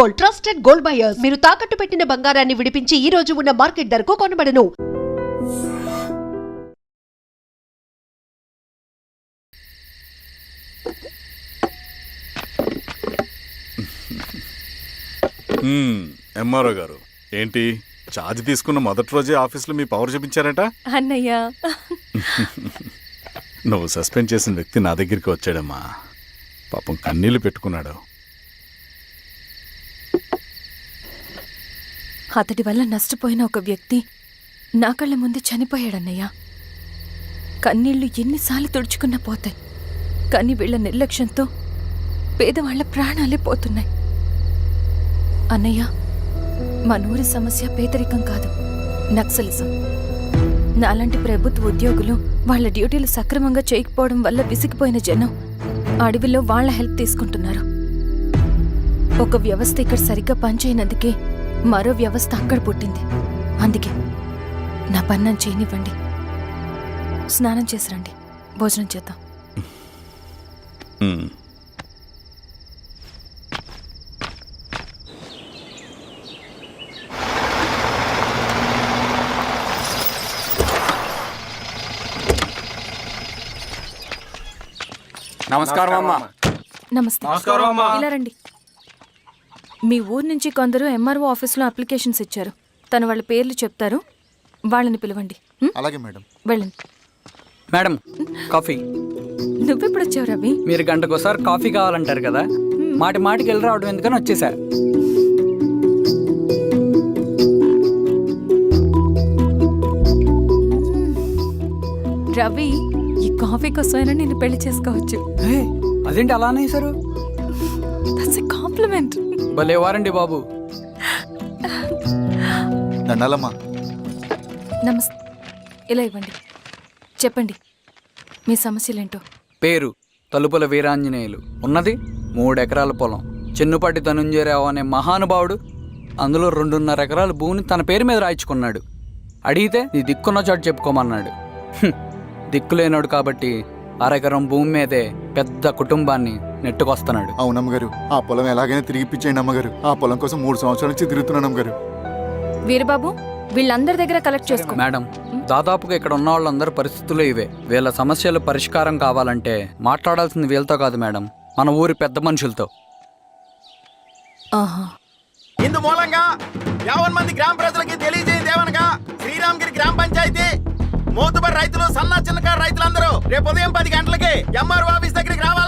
Gold, trusted gold buyers. మీరు తాకట్టు పెట్టిన బంగారాన్ని విడిపించి ఈ రోజు ఉన్న మార్కెట్ ధరకు కొనబడను. ఎంఆర్ఓ గారు ఏంటి ఛార్జ్ తీసుకున్న మొదటి రోజే ఆఫీస్లో మీ పవర్ చూపించారట అన్నయ్య. నువ్వు సస్పెండ్ చేసిన వ్యక్తి నా దగ్గరికి వచ్చాడమ్మా. పాపం కన్నీళ్లు పెట్టుకున్నాడు. అతడి వల్ల నష్టపోయిన ఒక వ్యక్తి నా కళ్ళ ముందు చనిపోయాడన్నయ్య. కన్నీళ్లు ఎన్నిసార్లు తుడుచుకున్నా పోతాయి, కానీ వీళ్ల నిర్లక్ష్యంతో పేదవాళ్ల ప్రాణాలే పోతున్నాయి. అన్నయ్య, మనూరి సమస్య పేదరికం కాదు, నక్సలిజం. నాలాంటి ప్రభుత్వ ఉద్యోగులు వాళ్ల డ్యూటీలు సక్రమంగా చేయకపోవడం వల్ల విసిగిపోయిన జనం అడవిలో వాళ్ల హెల్ప్ తీసుకుంటున్నారు. ఒక వ్యవస్థ ఇక్కడ సరిగ్గా పనిచేయనందుకే మరో వ్యవస్థ అక్కడ పుట్టింది. అందుకే నా పన్నం చేయనివ్వండి, స్నానం చేసిరండి, భోజనం చేద్దాం. నమస్కారం అమ్మా. నమస్తే. ఇలా రండి. మీ ఊరు నుంచి కొందరు ఎంఆర్ఓ ఆఫీస్లో అప్లికేషన్స్ ఇచ్చారు. తను వాళ్ళ పేర్లు చెప్తారు, వాళ్ళని పిలవండి. అలాగే మేడం. వెళ్ళండి. Madam, coffee. నువ్వెప్పుడు వచ్చావు రవి? మీరు గంటకోసారి కాఫీ కావాలంటారు కదా, మాటి మాటికి వెళ్ళి రావడం ఎందుకని వచ్చేసా. రవి, ఈ కాఫీ కోసమైనా నేను పెళ్లి చేసుకోవచ్చు. అదేంటి అలా అనేసారు? That's a compliment. భలే వారండి బాబు. దండాలమ్మా. నమస్తే. ఇలా ఇవ్వండి. చెప్పండి మీ సమస్యలేంటో. పేరు తలుపుల వీరాంజనేయులు. ఉన్నది 3 ఎకరాల పొలం. చెన్నుపాటి ధనుంజయరావు అనే మహానుభావుడు అందులో 2.5 ఎకరాల భూమిని తన పేరు మీద రాయించుకున్నాడు. అడిగితే నీ దిక్కున్న చోటు చెప్పుకోమన్నాడు. దిక్కులేనాడు కాబట్టి 1/2 ఎకరం భూమి మీదే పెద్ద కుటుంబాన్ని నెట్టుకొస్తున్నాడు. అవునమ్మగారు, ఆ పొలం ఎలాగైనా తిరిగి ఇప్పించేయండి అమ్మగారు. ఆ పొలం కోసం 3 సంవత్సరాల నుంచి తిరుగుతున్నాను అమ్మగారు. వీరబాబు, వీళ్ళందరి దగ్గర కలెక్ట్ చేసుకో. మేడం, దాదాపుగా ఇక్కడ ఉన్న వాళ్ళందరూ పరిస్థితులు ఇవే. వీళ్ళ సమస్యలు పరిష్కారం కావాలంటే మాట్లాడాల్సింది వీళ్ళతో కాదు మేడం, మన ఊరి పెద్ద మనుషులతో. ఇందు మూలంగా 50 మంది గ్రామ ప్రజలకి తెలియజేయదేవనగా శ్రీరామగిరి గ్రామ పంచాయతీ మోతుబరి రైతులు, సన్న చిన్నకారు రైతులందరూ రేపు ఉదయం 10 గంటలకి ఎంఆర్ఓ ఆఫీస్ దగ్గరికి రావాలా.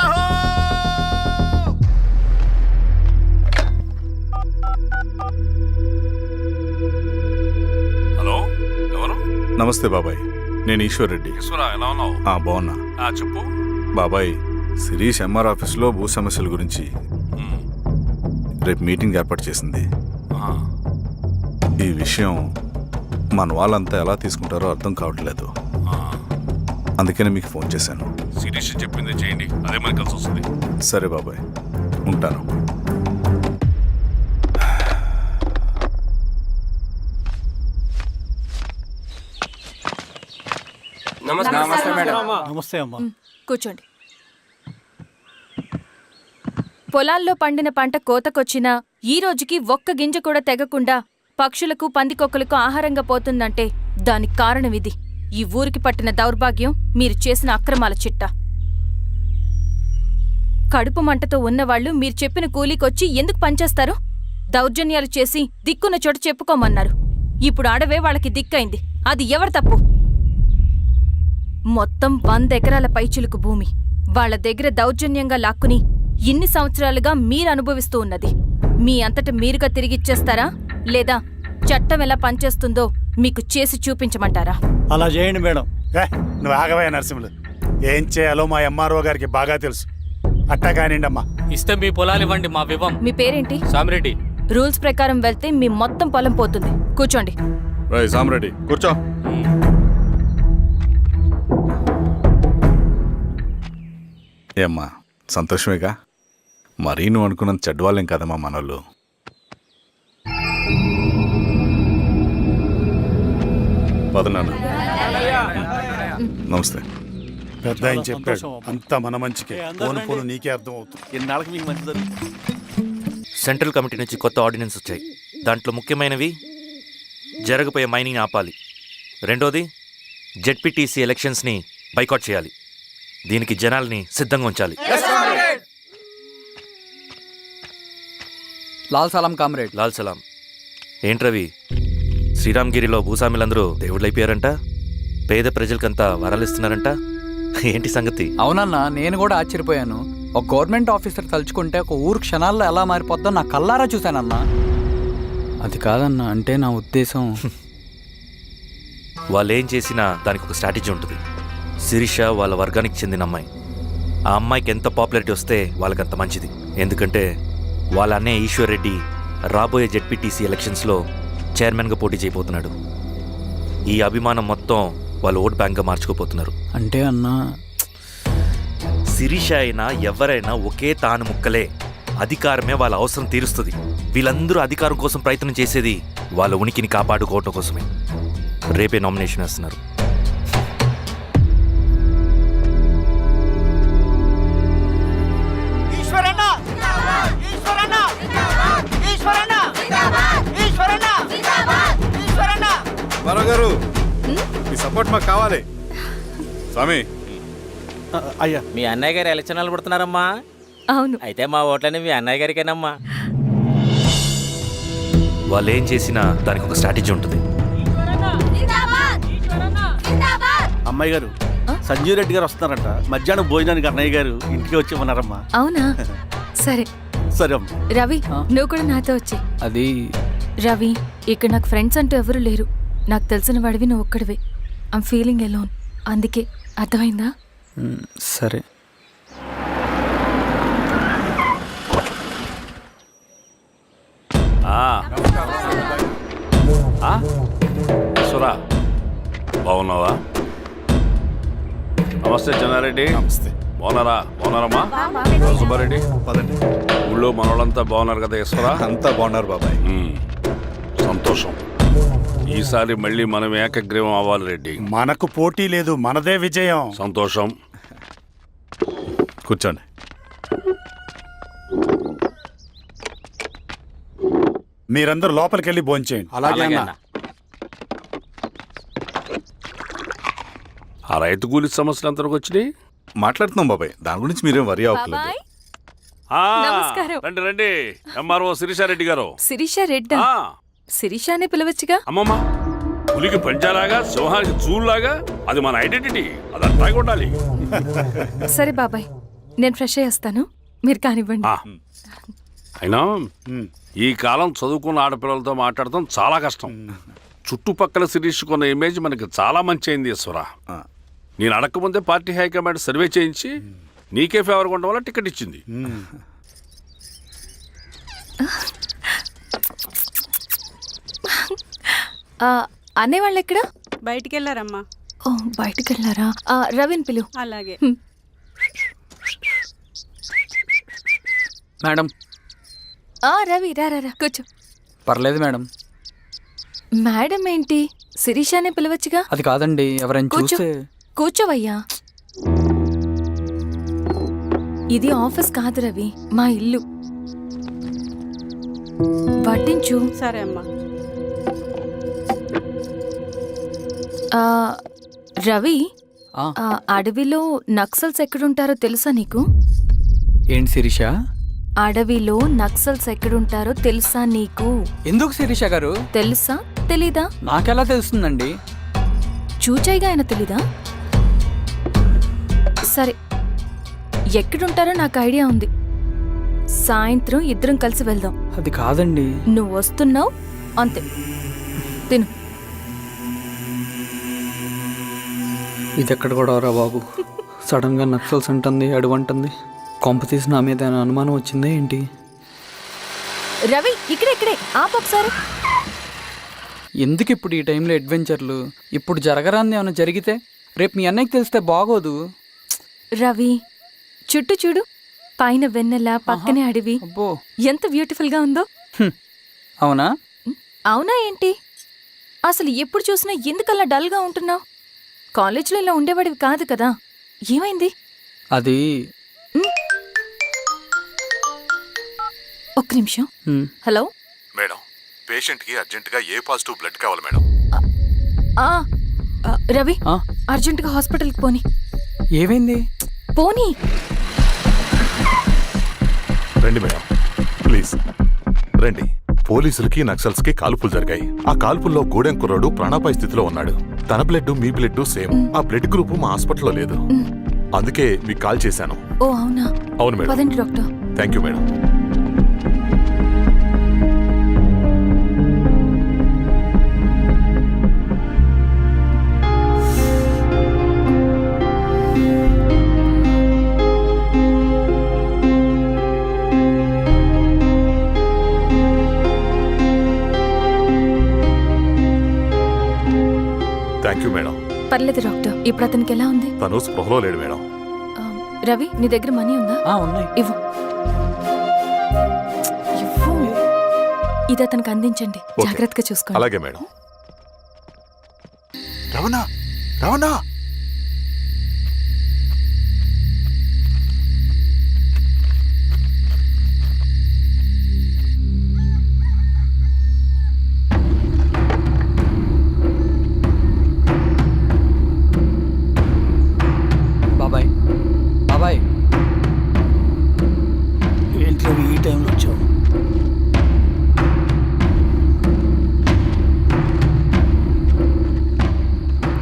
హలో, ఎవరు? నమస్తే బాబాయ్, నేను ఈశ్వర్ రెడ్డి. ఎలా ఉన్నావు? బాగున్నా. చెప్పు బాబాయ్, శిరీష్ ఎంఆర్ ఆఫీస్లో భూ సమస్యల గురించి రేపు మీటింగ్ ఏర్పాటు చేసింది. ఈ విషయం మన వాళ్ళంతా ఎలా తీసుకుంటారో అర్థం కావట్లేదు. అందుకనే మీకు ఫోన్ చేశాను. శిరీష్ చెప్పింది చేయండి, అదే మనకి కలిసి వస్తుంది. సరే బాబాయ్, ఉంటాను. నమస్తే మేడం. నమస్తే అమ్మా. కూర్చోండి. పొలాల్లో పండిన పంట కోతకొచ్చినా ఈ రోజుకి ఒక్క గింజ కూడా తెగకుండా పక్షులకు, పందికొక్కలకు ఆహారంగా పోతుందంటే దానికి కారణం ఇది. ఈ ఊరికి పట్టిన దౌర్భాగ్యం మీరు చేసిన అక్రమాల చిట్టా. కడుపు మంటతో ఉన్నవాళ్లు మీరు చెప్పిన కూలీకొచ్చి ఎందుకు పనిచేస్తారు? దౌర్జన్యాలు చేసి దిక్కున్న చోట చెప్పుకోమన్నారు. ఇప్పుడు ఆడవే వాళ్ళకి దిక్కైంది. అది ఎవరి తప్పు? మొత్తం 100 ఎకరాల పైచిలుకు భూమి వాళ్ల దగ్గర దౌర్జన్యంగా లాక్కుని ఇన్ని సంవత్సరాలుగా మీరు అనుభవిస్తూ ఉన్నది. మీ అంతట మీరుగా తిరిగిచ్చేస్తారా, లేదా చట్టం ఎలా పనిచేస్తుందో మీకు చేసి చూపించమంటారా? అలా చేయండి మేడం. నువ్వు ఆగవే నరసింహులు. ఏం చేయాలో మా ఎంఆర్ఓ గారికి బాగా తెలుసు. అట్టా కానివ్వండి అమ్మా. ఇస్తే మీ పొలాలు ఇవ్వండి, మా వివం. మీ పేరేంటి? సామిరెడ్డి. రూల్స్ ప్రకారం వెళ్తే మీ మొత్తం పొలం పోతుంది. కూర్చోండి. సామిరెడ్డి కూర్చో. ఏమ్మా, సంతోషమేగా? మరీ నువ్వు అనుకున్నంత చెడ్డవాళ్ళేం కదమ్మా మనోళ్ళు. పదనాన్న. నమస్తే. పెద్ద ఆయన చెప్పాడు, అంతా మన మంచికే. పోను పోను నీకే అర్థం అవుతుంది. ఎన్నాళ్ళకి మీకు మంచి జరుగుతుంది. సెంట్రల్ కమిటీ నుంచి కొత్త ఆర్డినెన్స్ వచ్చాయి. దాంట్లో ముఖ్యమైనవి జరగబోయే మైనింగ్ ఆపాలి, రెండోది జెడ్పీటీసీ ఎలక్షన్స్ని బైకాట్ చేయాలి, దీనికి జనాల్ని సిద్ధంగా ఉంచాలి. లాల్ సలాం కామ్రేడ్. లాల్ సలాం. ఏంట్రవి, శ్రీరామ్గిరిలో భూస్వాములందరూ దేవుళ్ళైపోయారంట, పేద ప్రజలకంతా వరాలిస్తున్నారంట, ఏంటి సంగతి? అవునన్నా, నేను కూడా ఆశ్చర్యపోయాను. ఒక గవర్నమెంట్ ఆఫీసర్ తలుచుకుంటే ఒక ఊరు క్షణాల్లో ఎలా మారిపోద్దో నా కల్లారా చూశానన్నా. అది కాదన్నా, అంటే నా ఉద్దేశం వాళ్ళు ఏం చేసినా దానికి ఒక స్ట్రాటజీ ఉంటుంది. శిరీష వాళ్ళ వర్గానికి చెందిన అమ్మాయి. ఆ అమ్మాయికి ఎంత పాపులారిటీ వస్తే వాళ్ళకంత మంచిది. ఎందుకంటే వాళ్ళ అన్నయ్య ఈశ్వర్ రెడ్డి రాబోయే జెడ్పీటీసీ ఎలక్షన్స్లో చైర్మన్గా పోటీ చేయబోతున్నాడు. ఈ అభిమానం మొత్తం వాళ్ళు ఓట్ బ్యాంక్గా మార్చుకోపోతున్నారు. అంటే అన్నా, శిరీష అయినా ఎవరైనా ఒకే తాను ముక్కలే. అధికారమే వాళ్ళ అవసరం తీరుస్తుంది. వీళ్ళందరూ అధికారం కోసం ప్రయత్నం చేసేది వాళ్ళ ఉనికిని కాపాడుకోవటం కోసమే. రేపే నామినేషన్ వేస్తున్నారు. గారు మీ సపోర్ట్ మాకు కావాలి. స్వామి, అయ్యా, మీ అన్నయ్య గారు ఎలక్షన్ నిలబడుతున్నారమ్మా. అవును. అయితే మా ఓట్లని మీ అన్నయ్య గారికేనమ్మా. వాళ్ళు ఏం చేసినా దానికి ఒక స్ట్రాటజీ ఉంటుంది. అమ్మాయి గారు, సంజీవ్ రెడ్డి గారు వస్తున్నారంట. మధ్యాహ్నం భోజనానికి అన్నయ్య గారు ఇంటికి వచ్చి ఉన్నారమ్మా. అవునా? సరే సరే అమ్మ. రవి, నువ్వు కూడా నాతో వచ్చి. అది రవి, ఇక్కడ నాకు ఫ్రెండ్స్ అంటూ ఎవరు లేరు. నాకు తెలిసిన వాడివి నువ్వు ఒక్కడివే. I'm feeling alone. అందుకే, అర్థమైందా? సరే. సురా, బాగున్నావా? నమస్తే చెన్నారెడ్డి. నమస్తే. బాగున్నారమ్మా? సుబ్బారెడ్డి, పదండి. ఊళ్ళో మనోళ్ళంతా బాగున్నారు కదా ఈశ్వరా? అంతా బాగున్నారు బాబాయ్. సంతోషం. ఈసారి మళ్ళీ మనం ఏకగ్రీవం అవ్వాలి రెడ్డి. మనకు పోటీ లేదు, మనదే విజయం. సంతోషం. కూర్చోండి. మీరందరూ లోపలికి వెళ్ళి భోంచేయండి. అలాగే అన్న. ఆ రైతు కూలి సమస్యలు ఎంతవరకు వచ్చినాయి? మాట్లాడుతున్నాం బాబాయ్, దాని గురించి మీరేం వరి అవ్వట్లేదు. బాబాయ్, ఆ, నమస్కారం. రండి రండి. ఎంఆర్ఓ శిరీషారెడ్డి గారు. శిరీష రెడ్డా? ఆ, శిరీష అనే పిలవచ్చుగా. అమ్మమ్మ, పులికి పంచాలాగా సింహానికి చూలాగా అది మన ఐడెంటిటీ. అది అట్లాగే ఉండాలి. సరే బాబాయ్, నేను ఫ్రెష్ అయ్యేస్తాను, మీరు కానివ్వండి. ఆ, అయినా ఈ కాలం చదువుకున్న ఆడపిల్లలతో మాట్లాడటం చాలా కష్టం. చుట్టుపక్కల శిరీషుకున్న ఇమేజ్ మనకి చాలా మంచి అయింది ఈశ్వరా. నేను అడగకముందే పార్టీ హైకమాండ్ సర్వే చేయించి నీకే ఫేవర్గా ఉండడం వల్ల టికెట్ ఇచ్చింది. అనేవాళ్ళు ఎక్కడ? బయటికి వెళ్ళారమ్మా. ఓ, బయటికి వెళ్ళారా? రవిని పిలు. అలాగే. మేడం. రవి, రా రా రా, కూర్చో. పర్లేదు మేడం. మేడం ఏంటి? శిరీషానే పిలవచ్చుగా. అది కాదండి, ఎవరైనా కూర్చో. చూస్తే. కూర్చోవయ్యా. ఇది ఆఫీస్ కాదు రవి, మా ఇల్లు. వడ్డించు. సరే అమ్మా. రవి, ఆ. అడవిలో నక్సల్స్ ఎక్కడుంటారో తెలుసా నీకు? ఏంటి శిరీష? అడవిలో నక్సల్స్ ఎక్కడుంటారో తెలుసా నీకు? ఎందుకు శిరీష గారు? తెలుసా తెలీదా? నాకెలా తెలుస్తుందండి? చూచాయిగా ఆయన తెలీదా? సరే, ఎక్కడుంటారో నాకు ఐడియా ఉంది. సాయంత్రం ఇద్దరం కలిసి వెళ్దాం. అది కాదండి. నువ్వు వస్తున్నావు అంతే, తిను. ఇది ఎక్కడ కూడా రా బాబు. సడన్ గా నక్సల్స్ అంటుంది, అడువంటుంది. కొంప తీసి నా మీద ఏమైనా అనుమానం వచ్చిందే ఏంటి? రవి, ఇక్కడే ఆపొకసారి. ఎందుకు ఇప్పుడు ఈ టైంలో అడ్వెంచర్లు? ఇప్పుడు జరగరాంది ఏమైనా జరిగితే రేపు మీ అన్నయ్యకి తెలిస్తే బాగోదు. రవి, చుట్టూ చూడు, పైన వెన్నెల, పక్కనే అడవి. అబ్బో, ఎంత బ్యూటిఫుల్ గా ఉందో. అవునా? అవునా ఏంటి? అసలు ఎప్పుడు చూసినా ఎందుకలా డల్ గా ఉంటున్నావు? కాలేజీలో ఇలా ఉండేవాడివి కాదు కదా, ఏమైంది? అది ఒక్క నిమిషం. హలో. మేడం పేషెంట్కి అర్జెంటుగా ఏ పాజిటివ్ బ్లడ్ కావాలి మేడం. ఆ, రవి ఆ? అర్జెంటుగా హాస్పిటల్కి పోని. ఏమైంది? పోనీ. రండి మేడం ప్లీజ్ రండి. పోలీసులకి నక్సల్స్కి కాల్పులు జరిగాయి. ఆ కాల్పుల్లో గూడెం కుర్రాడు ప్రాణాపాయ స్థితిలో ఉన్నాడు. తన బ్లడ్ మీ బ్లడ్ సేమ్. ఆ బ్లడ్ గ్రూప్ మా హాస్పిటల్లో లేదు. అందుకే మీకు కాల్ చేశాను. ఓ అవునా? అవును మేడం. పదండి doctor. Thank you madam. Thank you madam. పర్లేదు డాక్టర్. ఇప్పుడు అతనికి ఎలా ఉంది? తను స్పృహలో లేడు మేడం. ఆ, రవి నీ దగ్గర మనీ ఉందా? ఉన్నాయి. ఇవ్వు. ఇవ్వు. ఇది అతనికి అందించండి. ఓకే. జాగ్రత్తగా చూసుకోండి. అలాగే మేడం. రవణ రవణ బాబాయ్ బాబాయ్ ఏంటి రవి ఈ టైంలో వచ్చావు?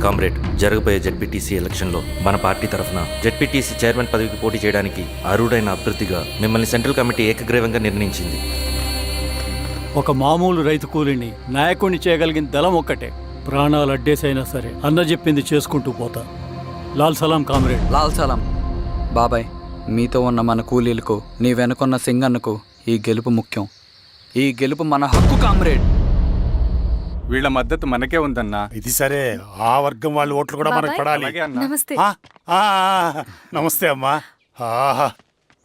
కామ్రేడ్, జరగబోయే జెడ్పీటీసీ ఎలక్షన్లో మన పార్టీ తరఫున జెడ్పీటీసీ చైర్మన్ పదవికి పోటీ చేయడానికి అర్హుడైన అభ్యర్థిగా మిమ్మల్ని సెంట్రల్ కమిటీ ఏకగ్రీవంగా నిర్ణయించింది. ఒక మామూలు రైతు కూలిని నాయకుడిని చేయగలిగిన దళం ఒక్కటే. ప్రాణాలు అడ్డేసైనా సరే అన్న చెప్పింది చేసుకుంటూ పోతా. లాల్ సలాం కామ్రేడ్. లాల్ సలాం. బాబాయ్, మీతో ఉన్న మన కూలీలకు, నీ వెనుకున్న సింగన్నకు ఈ గెలుపు ముఖ్యం. ఈ గెలుపు మన హక్కు కామ్రేడ్. వీళ్ళ మద్దతు మనకే ఉందన్నా. ఇది సరే, ఆ వర్గం వాళ్ళ ఓట్లు కూడా మనకు బాబాయ్. పడాలి. నమస్తే. నమస్తే అమ్మా. ఆహా,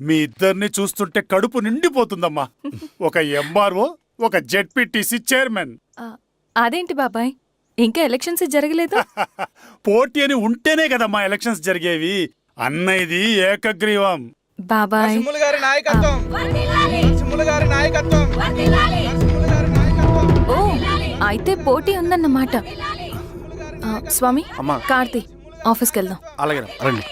మీ ఇద్దరిని చూస్తుంటే కడుపు నిండిపోతుందమ్మా. ఒక ఎంఆర్ఓ, ఒక జెడ్పీటీసీ చైర్మన్. ఆ, అదేంటి బాబాయ్, ఇంకా ఎలక్షన్స్ జరగలేదు? పోటీ అని ఉంటేనే కదమ్మా ఎలక్షన్స్ జరిగేవి. అన్నయ్యది ఏకగ్రీవం. బాబాయ్ ఓ, అయితే పోటీ ఉందన్నమాట. స్వామి, అమ్మా. కార్తీ, ఆఫీస్కి వెళ్దాం. అలాగే రండి.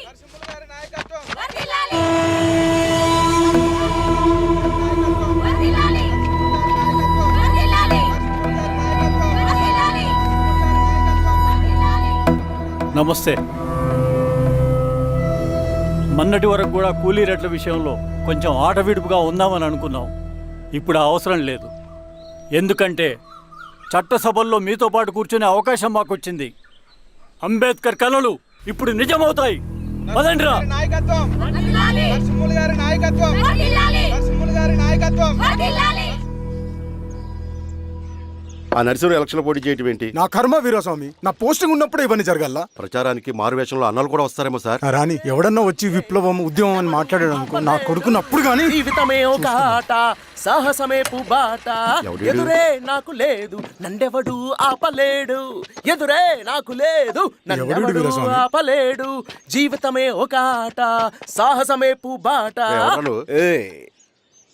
నమస్తే. మొన్నటి వరకు కూడా కూలీ రేట్ల విషయంలో కొంచెం ఆటవిడుపుగా ఉందామని అనుకున్నాం. ఇప్పుడు ఆ అవసరం లేదు. ఎందుకంటే చట్టసభల్లో మీతో పాటు కూర్చునే అవకాశం మాకు వచ్చింది. అంబేద్కర్ కలలు ఇప్పుడు నిజమవుతాయి. పదండ్రా. ఆ నర్సరీ ఎలక్షన్ పోటీ చేయటం ఏంటి? నా కర్మ వీరస్వామి, నా పోస్టింగ్ ఉన్నప్పుడే ఇవన్నీ జరగాల. ప్రచారానికి మారువేషంలో అన్నలు కూడా వస్తారేమో సార్. రాని ఎవడన్నా వచ్చి విప్లవం ఉద్యమం అని మాట్లాడాడు అనుకో, నా కొడుకుని అప్పుడు గానీ జీవితమే ఒక ఆట, సాహసమే పుబాట. ఎదురే నాకు లేదు, నన్నెవడు ఆపలేడు. ఎదురే నాకు లేదు, నన్నెవడు ఆపలేడు. జీవితమే ఒక ఆట, సాహసమే పుబాట.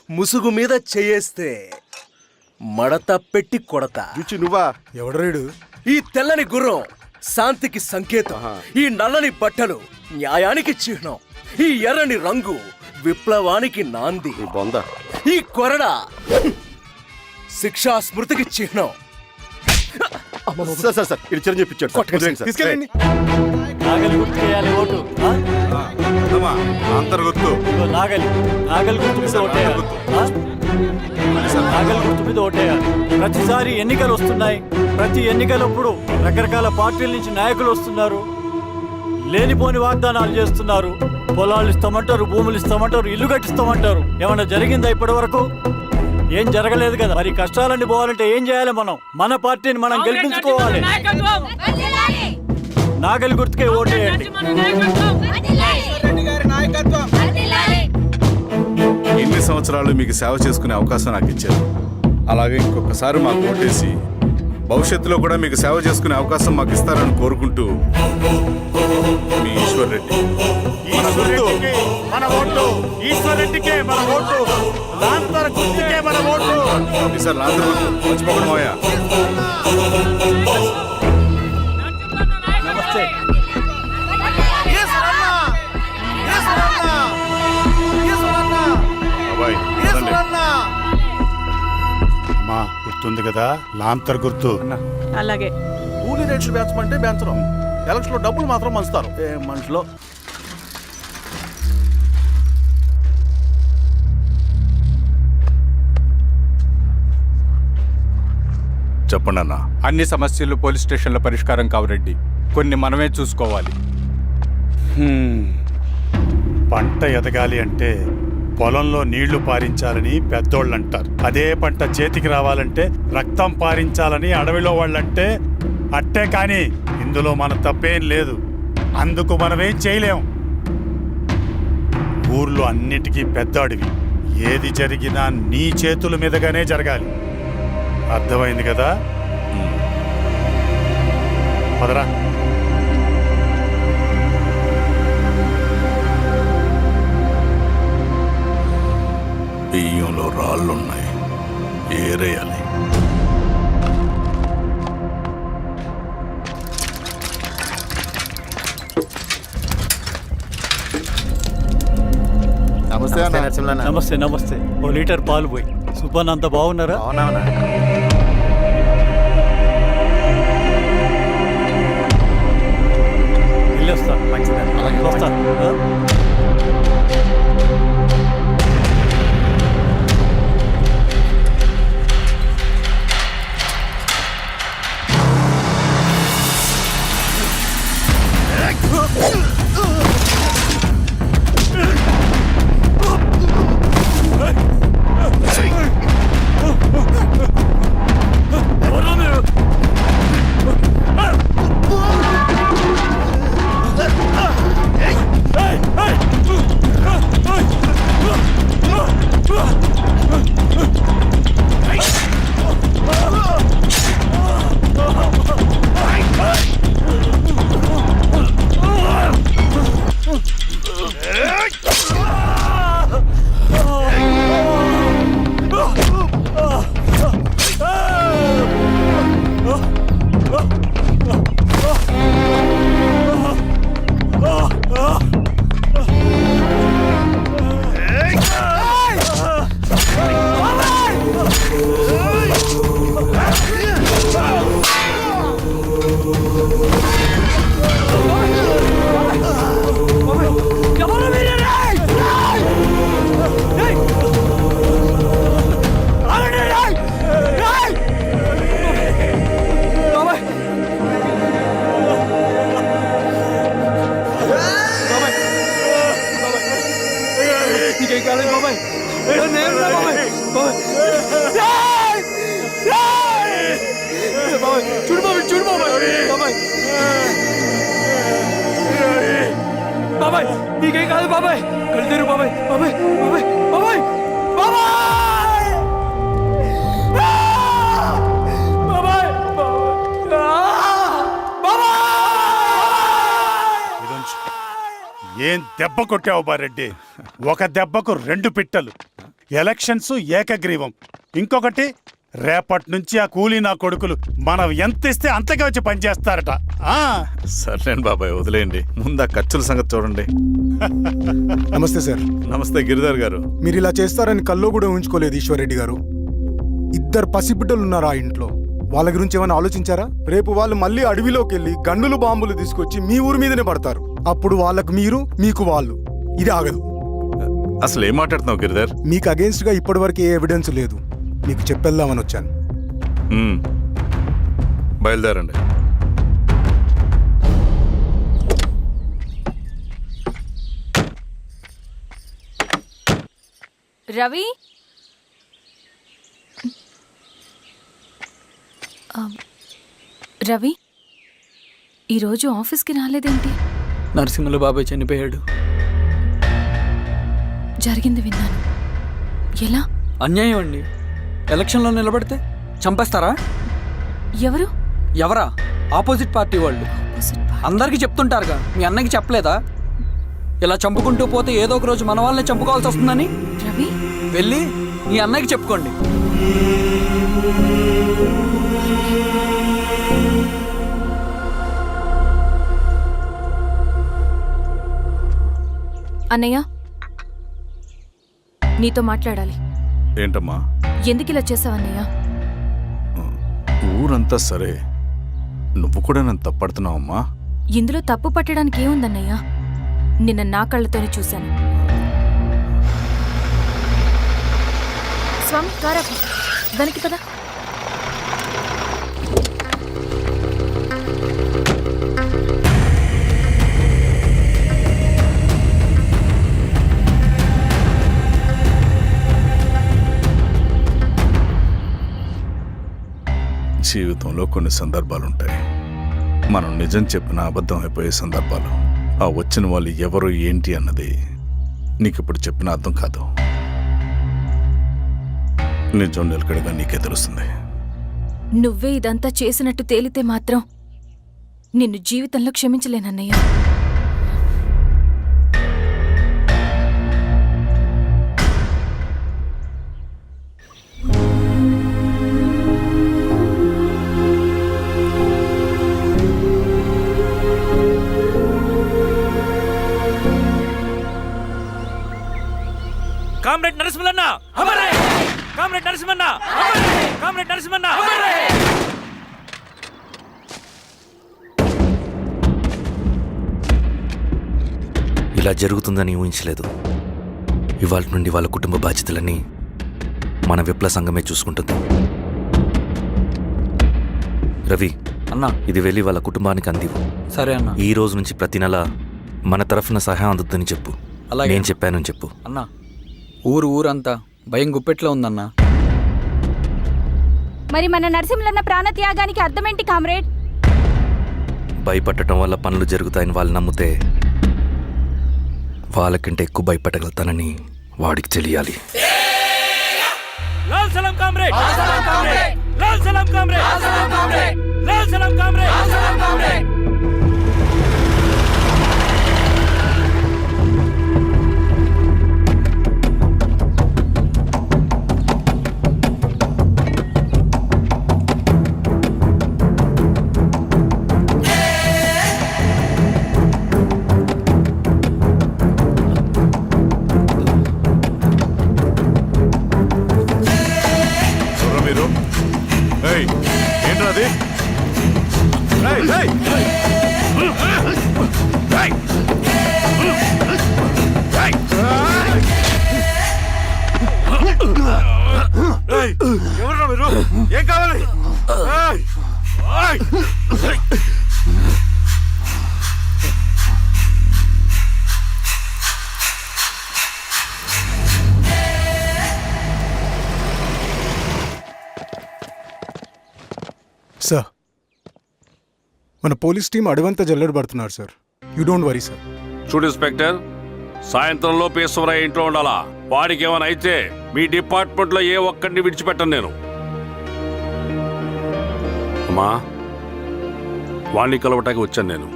ముసుగు మీద చేయేస్తే మడత పెట్టి కొడతా. నువ్వా? ఎవడరీడు? ఈ తెల్లని గుర్రం శాంతికి సంకేతం. ఈ నల్లని బట్టలు న్యాయానికి చిహ్నం. ఈ ఎర్రని రంగు విప్లవానికి నాంది. ఈ కొరడ శిక్షా స్మృతికి చిహ్నం. ఇది చిరంజీవి తీసుకెళ్ళండి. నాగలి గుర్తు చేయాలి ఓటు. ఆ? అంతర్గుర్తు ఇదిగో నాగలి. నాగలి గుర్తు మీద ఓటేయాలి. ఆ? నాగలి గుర్తు మీద ఓటేయాలి. ప్రతిసారి ఎన్నికలు వస్తున్నాయి. ప్రతి ఎన్నికలప్పుడు రకరకాల పార్టీల నుంచి నాయకులు వస్తున్నారు. లేనిపోని వాగ్దానాలు చేస్తున్నారు. పొలాలు ఇస్తామంటారు, భూములు ఇస్తామంటారు, ఇల్లు కట్టిస్తామంటారు. ఏమన్నా జరిగిందా ఇప్పటి వరకు? ఏం జరగలేదు కదా. మరి కష్టాలన్నీ పోవాలంటే ఏం చేయాలి? మనం మన పార్టీని మనం గెలిపించుకోవాలి. నాగలి గుర్తుకే ఓటేయండి. ఇన్ని సంవత్సరాలు మీకు సేవ చేసుకునే అవకాశం నాకు ఇచ్చారు. అలాగే ఇంకొకసారి మాకు ఓటేసి భవిష్యత్తులో కూడా మీకు సేవ చేసుకునే అవకాశం మాకు ఇస్తారని కోరుకుంటూ మీ ఈశ్వర్ రెడ్డి. ఈశ్వరెడ్డికి మన ఓటు, ఈశ్వరెడ్డికే మన ఓటు, లాంతర్ గుర్తుకే మన ఓటు. సార్ అందరూ మర్చిపోకుండా మోయా. నమస్తే. బాబాయ్, రండి. అమ్మా గుర్తుంది కదా, లాంతర్ గుర్తు. అలాగే కూలీ రేట్లు పెంచమంటే పెంచడం, ఎలక్షన్ లో డబ్బులు మాత్రం మంచుతారు. ఏ మనుషులో చెప్పండి అన్న. అన్ని సమస్యలు పోలీస్ స్టేషన్లో పరిష్కారం కావు రెడ్డి, కొన్ని మనమే చూసుకోవాలి. పంట ఎదగాలి అంటే పొలంలో నీళ్లు పారించాలని పెద్దోళ్ళు అంటారు. అదే పంట చేతికి రావాలంటే రక్తం పారించాలని అడవిలో వాళ్ళంటే అట్టే. కానీ ఇందులో మన తప్పేం లేదు, అందుకు మనమేం చేయలేం. ఊర్లో అన్నిటికీ పెద్ద అడవి, ఏది జరిగినా నీ చేతుల మీదగానే జరగాలి. అర్థమైంది కదా? పదరా. బియ్యంలో రాళ్ళున్నాయి, ఏరేయాలి. నమస్తే అన్న. నమస్తే నమస్తే. ఓ లీటర్ పాలు పోయి. సుబ్బన్ అంత బాగున్నారా? వెళ్ళొస్తా. వస్తా. బాబాయ్ నీకేం కాదు బాబాయ్. కళ్ళు బాబాయ్. బాబాయ్ బాబాయ్ బాబాయ్ బాబాయ్ బాబాయ్ బాబాయ్. ఏం దెబ్బ కొట్టావు బారెడ్డి? ఒక దెబ్బకు 2 పిట్టలు. ఎలక్షన్స్ ఏకగ్రీవం. ఇంకొకటి, రేపటి నుంచి ఆ కూలీ నా కొడుకులు మనం ఎంత ఇస్తే అంతగా వచ్చి పనిచేస్తారట. సర్లేండి బాబాయ్, వదిలేయండి. ముందు ఆ ఖర్చుల సంగతి చూడండి. నమస్తే సార్. నమస్తే గిరిధర్ గారు. మీరు ఇలా చేస్తారని కల్లో కూడా ఊహించుకోలేదు ఈశ్వర్రెడ్డి గారు. 2 పసిబిడ్డలు ఉన్నారు ఆ ఇంట్లో, వాళ్ళ గురించి ఏమైనా ఆలోచించారా? రేపు వాళ్ళు మళ్ళీ అడవిలోకి వెళ్ళి గన్నులు బాంబులు తీసుకొచ్చి మీ ఊరి మీదనే పడతారు. అప్పుడు వాళ్ళకు మీరు, మీకు వాళ్ళు. ఇది ఆగదు. అసలు ఏం మాట్లాడుతున్నావు గిరిధర్? మీకు అగేన్స్ట్ గా ఇప్పటి వరకు ఏ ఎవిడెన్స్ లేదు, మీకు చెప్పేద్దామని వచ్చాను. బయలుదేరండి. రవి, రవి ఈరోజు ఆఫీస్కి రాలేదేంటి? నరసింహుల బాబాయ్ చనిపోయాడు. జరిగింది విన్నాను. ఎలా? అన్యాయం అండి. ఎలక్షన్లో నిలబడితే చంపేస్తారా? ఎవరు? ఎవరా? ఆపోజిట్ పార్టీ వాళ్ళు. అందరికీ చెప్తుంటారుగా, మీ అన్నకి చెప్పలేదా? ఇలా చంపుకుంటూ పోతే ఏదో ఒక రోజు మన వాళ్ళని చంపుకోవాల్సి వస్తుందని. రవి, వెళ్ళి మీ అన్నకి చెప్పుకోండి. అన్నయ్య, నీతో మాట్లాడాలి. ఏంటమ్మా? ఎందుకు ఇలా చేసావన్నయ్య? ఊరంతా సరే, నువ్వు కూడా నన్ను తప్పడుతున్నావమ్మా. ఇందులో తప్పు పట్టడానికి ఏముందన్నయ్య? నిన్న నా కళ్ళతోనే చూశాను. స్వామి, కారాపు దానికి కదా. జీవితంలో కొన్ని సందర్భాలుంటాయి, మనం నిజం చెప్పిన అబద్ధం అయిపోయే సందర్భాలు. ఆ వచ్చిన వాళ్ళు ఎవరు ఏంటి అన్నది నీకిప్పుడు చెప్పిన అర్థం కాదు. నిజం నిలకడగా నీకే తెలుస్తుంది. నువ్వే ఇదంతా చేసినట్టు తేలితే మాత్రం నిన్ను జీవితంలో క్షమించలేనన్నయ్య. Comrade Narasimhanna, comrade Narasimhanna, comrade Narasimhanna. ఇలా జరుగుతుందని ఊహించలేదు. ఇవాళ నుండి వాళ్ళ కుటుంబ బాధ్యతలన్నీ మన విప్లవ సంఘమే చూసుకుంటుంది. రవి అన్నా, ఇది వెళ్ళి వాళ్ళ కుటుంబానికి అందివు. సరే అన్న. ఈ రోజు నుంచి ప్రతి నెల మన తరఫున సహాయం అందుతుందని చెప్పు. అలాగే. నేను చెప్పానని చెప్పు. అన్నా, ఊరంతా భయం గుప్పెట్లో ఉందన్నా. మరి మన నరసింహన్న ప్రాణత్యాగానికి అర్థమేంటి కామ్రేడ్? భయపడటం వల్ల పనులు జరుగుతాయని వాళ్ళు నమ్మితే వాళ్ళకంటే ఎక్కువ భయపెట్టగలుగుతానని వాడికి తెలియాలి. లాల్ సలాం కామ్రేడ్, లాల్ సలాం కామ్రేడ్, లాల్ సలాం కామ్రేడ్. ఏంటది? ఎవరు మీరు? ఏం కావాలి? సార్, మన పోలీస్ టీం అడవంతా జల్లెడ పడుతున్నారు sir. You don't worry sir. చూడు ఇన్స్పెక్టర్, సాయంత్రంలో పేశ్వరయ్య ఇంట్లో ఉండాలా. వాడికి ఏమైనా అయితే మీ డిపార్ట్మెంట్లో ఏ ఒక్కడిని విడిచిపెట్టను నేను. అమ్మా, వాణ్ణి కలవటానికి వచ్చాను నేను.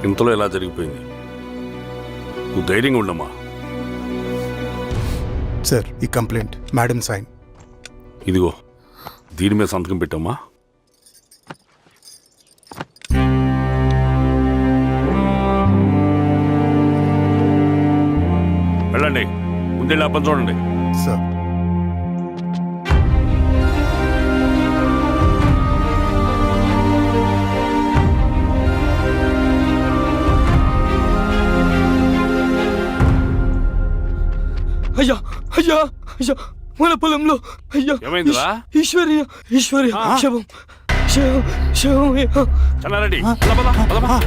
ఇంతలో ఇలా జరిగిపోయింది. నువ్వు ధైర్యంగా ఉండమ్మా. సార్, ఈ కంప్లైంట్ మేడం సైన్. ఇదిగో, దీని మీద సంతకం పెట్టమ్మా. వెళ్ళండి, ముందు అప్పని చూడండి. సార్, అయ్యా అయ్యా అయ్యా, మన పొలంలో అయ్యా. ఏమైందిరా? ఈశ్వర్య శవం శవం శవం. చల్లారెడ్డి, పదమ్మా.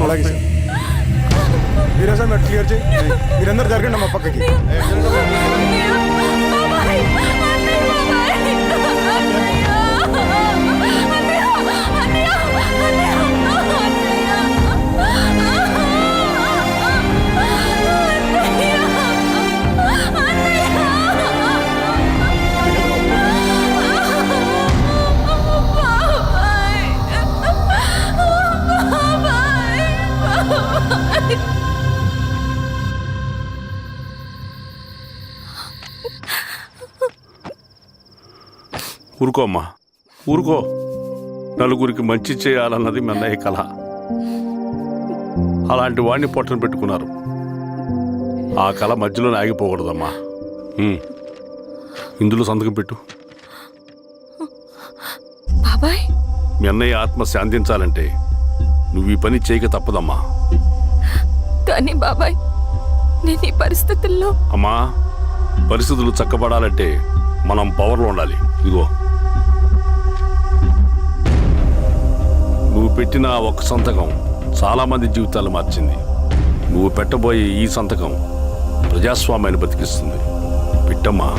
అలాగే సార్. మీరే సార్ మీరు క్లియర్ చేయి. మీరందరూ జరగండి మా పక్కకి. ఊరుకో అమ్మా, ఊరుకో. నలుగురికి మంచి చేయాలన్నది మీ అన్నయ్య కళ. అలాంటి వాడిని పొట్టను పెట్టుకున్నారు. ఆ కళ మధ్యలోనే ఆగిపోకూడదమ్మా. ఇందులో సంతకం పెట్టు. బాబాయ్, మీ అన్నయ్య ఆత్మ శాంతించాలంటే నువ్వు ఈ పని చేయక తప్పదమ్మా. కానీ బాబాయ్, నేను ఈ పరిస్థితుల్లో... అమ్మా, పరిస్థితులు చక్కబడాలంటే మనం పవర్లో ఉండాలి. ఇదిగో, నువ్వు పెట్టిన ఆ ఒక్క సంతకం చాలా మంది జీవితాలు మార్చింది. నువ్వు పెట్టబోయే ఈ సంతకం ప్రజాస్వామ్యాన్ని బతికిస్తుంది. పెట్టమ్మా.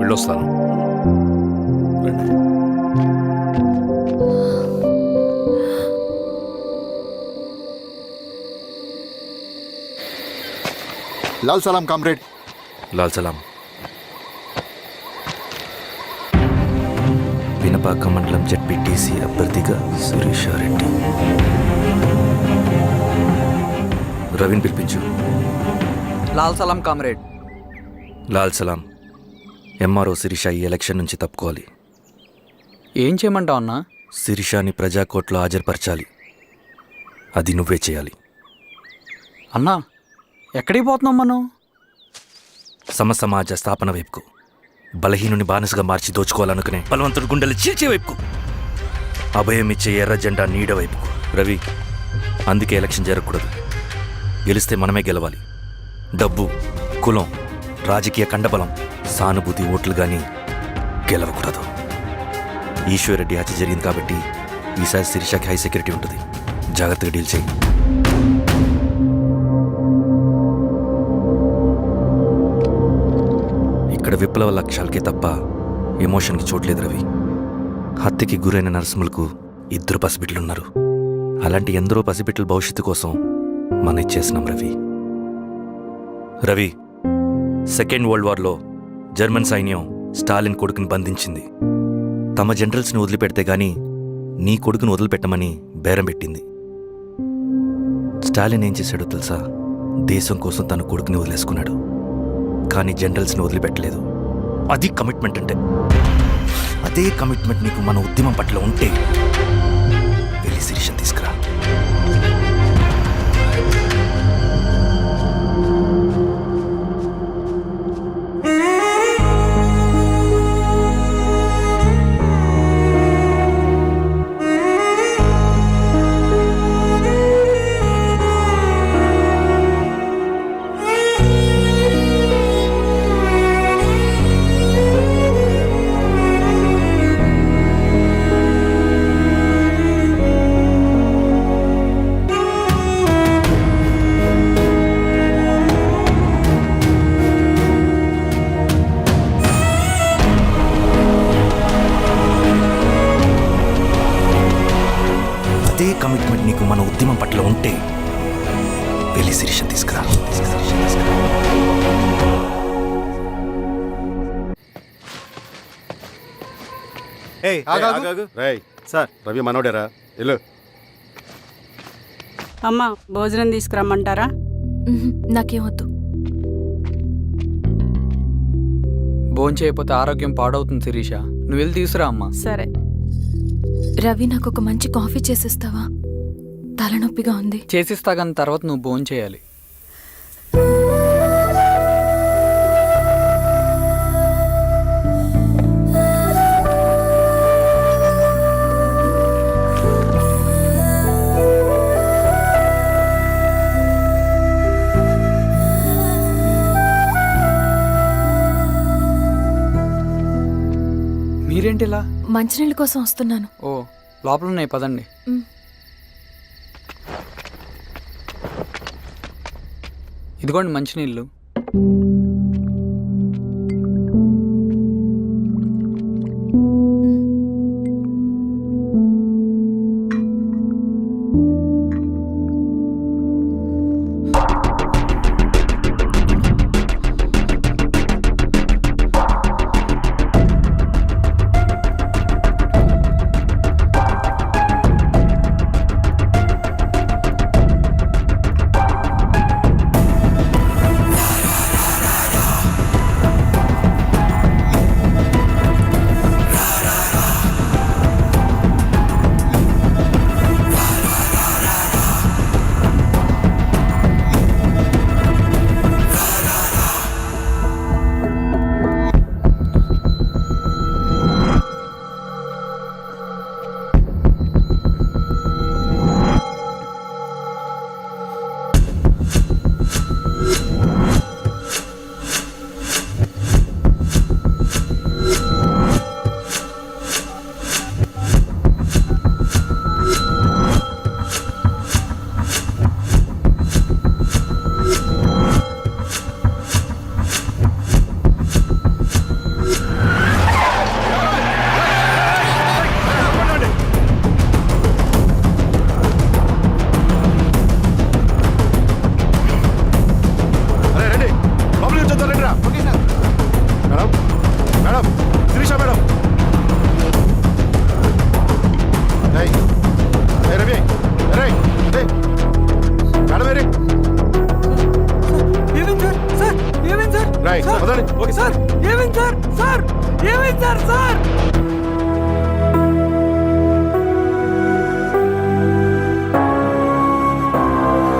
వెళ్ళొస్తాను. లాల్ సలాం కామ్రేడ్. లాల్ సలాం. పినపాక మండలం జెడ్పీటీసీ అభ్యర్థిగా శిరీషారెడ్డి. రవిని పిలిపించు. లాల్ సలాం కామ్రేడ్. లాల్ సలాం. ఎంఆర్ఓ శిరీష ఈ ఎలక్షన్ నుంచి తప్పుకోవాలి. ఏం చేయమంటావు అన్నా? శిరీషాని ప్రజాకోర్టులో హాజరుపరచాలి. అది నువ్వే చేయాలి. అన్నా, ఎక్కడికి పోతున్నాం మనం? సమసమాజ స్థాపన వైపుకు. బలహీనుని బానిసగా మార్చి దోచుకోవాలనుకునే బలవంతుడు గుండెలు చీల్చే వైపుకు. అభయం ఇచ్చే ఎర్ర జెండా నీడ వైపుకు. రవి, అందుకే ఎలక్షన్ జరగకూడదు. గెలిస్తే మనమే గెలవాలి. డబ్బు, కులం, రాజకీయ కండబలం, సానుభూతి ఓట్లు కానీ గెలవకూడదు. ఈశ్వర్రెడ్డి హత్య జరిగింది కాబట్టి ఈసారి శిరీషకి హై సెక్యూరిటీ ఉంటుంది. జాగ్రత్తగా డీల్ చేయి. ఇక్కడ విప్లవ లక్ష్యాలకే తప్ప ఎమోషన్కి చోట్లేదు రవి. హత్యకి గురైన నరసింహులకు 2 పసిబిడ్డలున్నారు. అలాంటి ఎందరో పసిబిడ్డల భవిష్యత్తు కోసం మనం ఇచ్చేసినాం రవి. రవి, సెకండ్ వరల్డ్ వార్లో జర్మన్ సైన్యం స్టాలిన్ కొడుకుని బంధించింది. తమ జనరల్స్ని వదిలిపెడితే గాని నీ కొడుకును వదిలిపెట్టమని బేరం పెట్టింది. స్టాలిన్ ఏం చేశాడో తెలుసా? దేశం కోసం తన కొడుకుని వదిలేసుకున్నాడు. కానీ జనరల్స్ని వదిలిపెట్టలేదు. అది కమిట్మెంట్ అంటే. అదే కమిట్మెంట్ నీకు మన ఉద్యమం పట్ల ఉంటే వెళ్ళి శిరీషను తీసుకురా. అదే కమిట్మెంట్ నీకు మన ఉద్యమం పట్ల ఉంటే వెళ్ళి శిరీషను తీసుకురా. సార్, రవి మనోడేరా? వెళ్ళు. అమ్మా, భోజనం తీసుకురమ్మంటారా? నాకేమొద్దు. భోంచేయకపోతే ఆరోగ్యం పాడవుతుంది శిరీష. నువ్వు వెళ్ళి తీసురా అమ్మా. సరే. రవి, నాకు ఒక మంచి కాఫీ చేసిస్తావా? తలనొప్పిగా ఉంది. చేసిస్తా కానీ తర్వాత నువ్వు భోంచేయాలి. ఏంటిలా? మంచినీళ్ళ కోసం వస్తున్నాను. ఓ లోపల ఉన్నాయి, పదండి. మ్. ఇదిగోండి మంచినీళ్ళు.